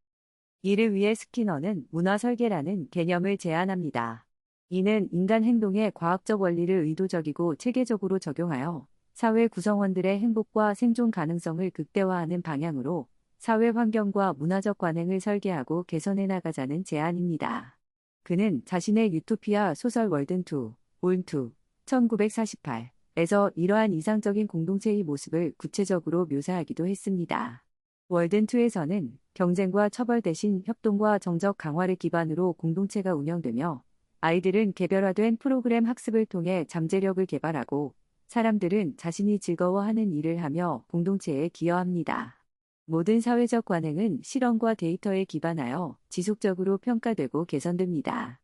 Speaker 1: 이를 위해 스키너는 문화 설계라는 개념을 제안합니다. 이는 인간 행동의 과학적 원리를 의도적이고 체계적으로 적용하여 사회 구성원들의 행복과 생존 가능성을 극대화하는 방향으로 사회 환경과 문화적 관행을 설계하고 개선해 나가자는 제안입니다. 그는 자신의 유토피아 소설 월든2, 올2, 1948에서 이러한 이상적인 공동체의 모습을 구체적으로 묘사하기도 했습니다. 월든2에서는 경쟁과 처벌 대신 협동과 정적 강화를 기반으로 공동체가 운영되며 아이들은 개별화된 프로그램 학습을 통해 잠재력을 개발하고 사람들은 자신이 즐거워하는 일을 하며 공동체에 기여합니다. 모든 사회적 관행은 실험과 데이터에 기반하여 지속적으로 평가되고 개선됩니다.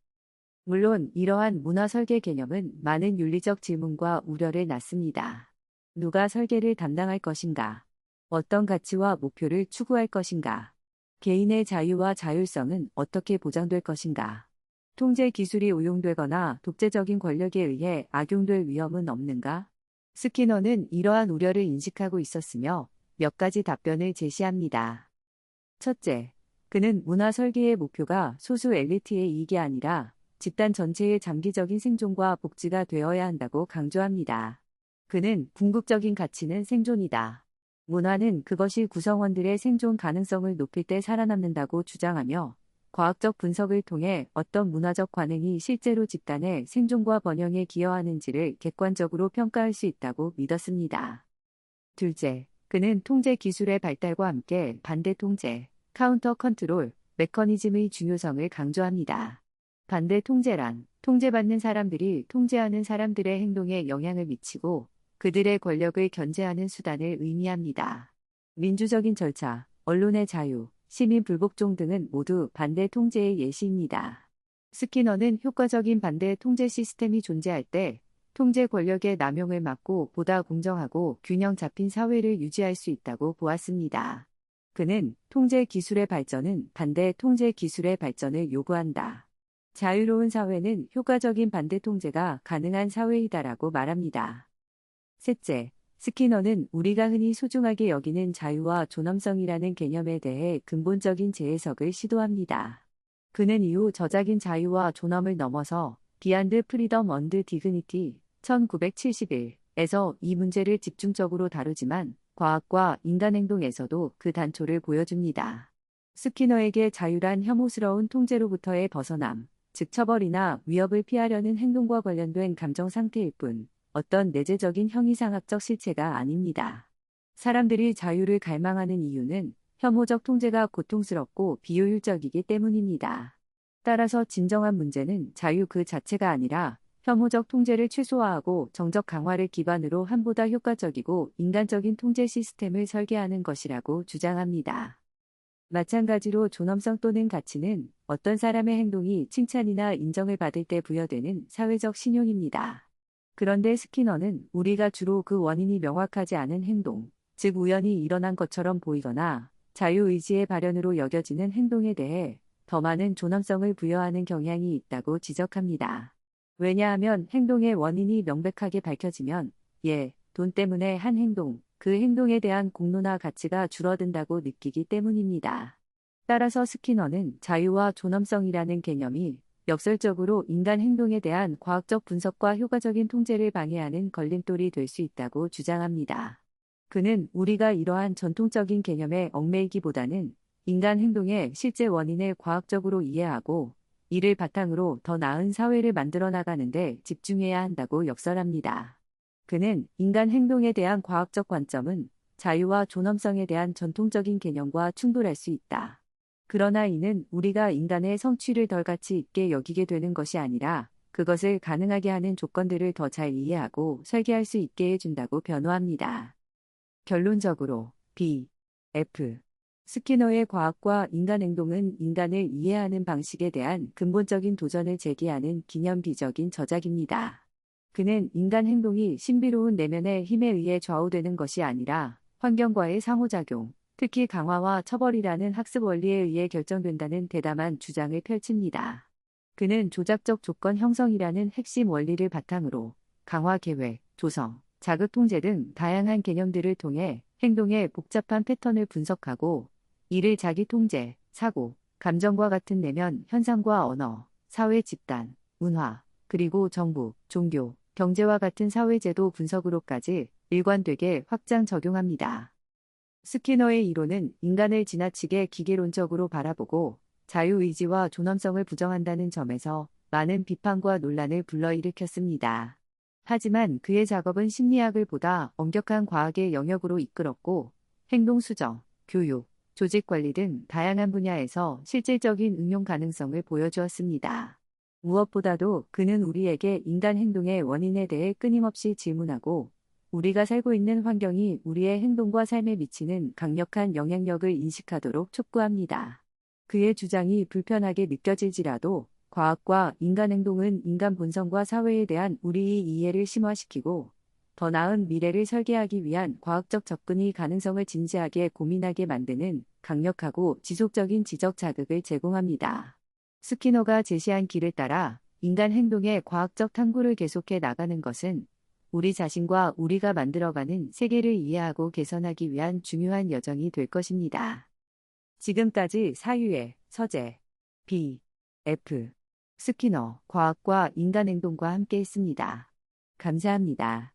Speaker 1: 물론 이러한 문화 설계 개념은 많은 윤리적 질문과 우려를 낳습니다. 누가 설계를 담당할 것인가? 어떤 가치와 목표를 추구할 것인가? 개인의 자유와 자율성은 어떻게 보장될 것인가? 통제 기술이 오용되거나 독재적인 권력에 의해 악용될 위험은 없는가? 스키너는 이러한 우려를 인식하고 있었으며 몇 가지 답변을 제시합니다. 첫째, 그는 문화 설계의 목표가 소수 엘리트의 이익이 아니라 집단 전체의 장기적인 생존과 복지가 되어야 한다고 강조합니다. 그는 궁극적인 가치는 생존이다. 문화는 그것이 구성원들의 생존 가능성을 높일 때 살아남는다고 주장하며 과학적 분석을 통해 어떤 문화적 관행이 실제로 집단의 생존과 번영에 기여하는지를 객관적으로 평가할 수 있다고 믿었습니다. 둘째, 그는 통제 기술의 발달과 함께 반대 통제, 카운터 컨트롤, 메커니즘의 중요성을 강조합니다. 반대 통제란 통제받는 사람들이 통제하는 사람들의 행동에 영향을 미치고 그들의 권력을 견제하는 수단을 의미합니다. 민주적인 절차, 언론의 자유, 시민 불복종 등은 모두 반대 통제의 예시입니다. 스키너는 효과적인 반대 통제 시스템이 존재할 때 통제 권력의 남용을 막고 보다 공정하고 균형 잡힌 사회를 유지할 수 있다고 보았습니다. 그는 통제 기술의 발전은 반대 통제 기술의 발전을 요구한다. 자유로운 사회는 효과적인 반대 통제가 가능한 사회이다라고 말합니다. 셋째, 스키너는 우리가 흔히 소중하게 여기는 자유와 존엄성이라는 개념에 대해 근본적인 재해석을 시도합니다. 그는 이후 저작인 자유와 존엄을 넘어서 비안드 프리덤 언드 디그니티 1971에서 이 문제를 집중적으로 다루지만 과학과 인간행동에서도 그 단초를 보여줍니다. 스키너에게 자유란 혐오스러운 통제로부터의 벗어남, 즉 처벌이나 위협을 피하려는 행동과 관련된 감정 상태일 뿐 어떤 내재적인 형이상학적 실체가 아닙니다. 사람들이 자유를 갈망하는 이유는 혐오적 통제가 고통스럽고 비효율적이기 때문입니다. 따라서 진정한 문제는 자유 그 자체가 아니라 혐오적 통제를 최소화하고 정적 강화를 기반으로 한 보다 효과적이고 인간적인 통제 시스템을 설계하는 것이라고 주장합니다. 마찬가지로 존엄성 또는 가치는 어떤 사람의 행동이 칭찬이나 인정을 받을 때 부여되는 사회적 신용입니다. 그런데 스키너는 우리가 주로 그 원인이 명확하지 않은 행동, 즉 우연히 일어난 것처럼 보이거나 자유의지의 발현으로 여겨지는 행동에 대해 더 많은 존엄성을 부여하는 경향이 있다고 지적합니다. 왜냐하면 행동의 원인이 명백하게 밝혀지면 돈 때문에 한 행동, 그 행동에 대한 공로나 가치가 줄어든다고 느끼기 때문입니다. 따라서 스키너는 자유와 존엄성이라는 개념이 역설적으로 인간 행동에 대한 과학적 분석과 효과적인 통제를 방해하는 걸림돌이 될 수 있다고 주장합니다. 그는 우리가 이러한 전통적인 개념에 얽매이기보다는 인간 행동의 실제 원인을 과학적으로 이해하고 이를 바탕으로 더 나은 사회를 만들어 나가는데 집중해야 한다고 역설합니다. 그는 인간 행동에 대한 과학적 관점은 자유와 존엄성에 대한 전통적인 개념과 충돌할 수 있다. 그러나 이는 우리가 인간의 성취를 덜 가치 있게 여기게 되는 것이 아니라 그것을 가능하게 하는 조건들을 더 잘 이해하고 설계할 수 있게 해준다고 변호합니다. 결론적으로 B.F. 스키너의 과학과 인간 행동은 인간을 이해하는 방식에 대한 근본적인 도전을 제기하는 기념비적인 저작입니다. 그는 인간 행동이 신비로운 내면의 힘에 의해 좌우되는 것이 아니라 환경과의 상호작용, 특히 강화와 처벌이라는 학습 원리에 의해 결정된다는 대담한 주장을 펼칩니다. 그는 조작적 조건 형성이라는 핵심 원리를 바탕으로 강화 계획, 조성, 자극 통제 등 다양한 개념들을 통해 행동의 복잡한 패턴을 분석하고 이를 자기 통제, 사고, 감정과 같은 내면 현상과 언어, 사회 집단, 문화, 그리고 정부, 종교, 경제와 같은 사회제도 분석으로까지 일관되게 확장 적용합니다. 스키너의 이론은 인간을 지나치게 기계론적으로 바라보고 자유의지와 존엄성을 부정한다는 점에서 많은 비판과 논란을 불러일으켰습니다. 하지만 그의 작업은 심리학을 보다 엄격한 과학의 영역으로 이끌었고 행동 수정, 교육, 조직 관리 등 다양한 분야에서 실질적인 응용 가능성을 보여주었습니다. 무엇보다도 그는 우리에게 인간 행동의 원인에 대해 끊임없이 질문하고 우리가 살고 있는 환경이 우리의 행동과 삶에 미치는 강력한 영향력을 인식하도록 촉구합니다. 그의 주장이 불편하게 느껴질지라도 과학과 인간 행동은 인간 본성과 사회에 대한 우리의 이해를 심화시키고 더 나은 미래를 설계하기 위한 과학적 접근이 가능성을 진지하게 고민하게 만드는 강력하고 지속적인 지적 자극을 제공합니다. 스키너가 제시한 길을 따라 인간 행동의 과학적 탐구를 계속해 나가는 것은 우리 자신과 우리가 만들어가는 세계를 이해하고 개선하기 위한 중요한 여정이 될 것입니다. 지금까지 사유의 서재 B.F. 스키너 과학과 인간 행동과 함께 했습니다. 감사합니다.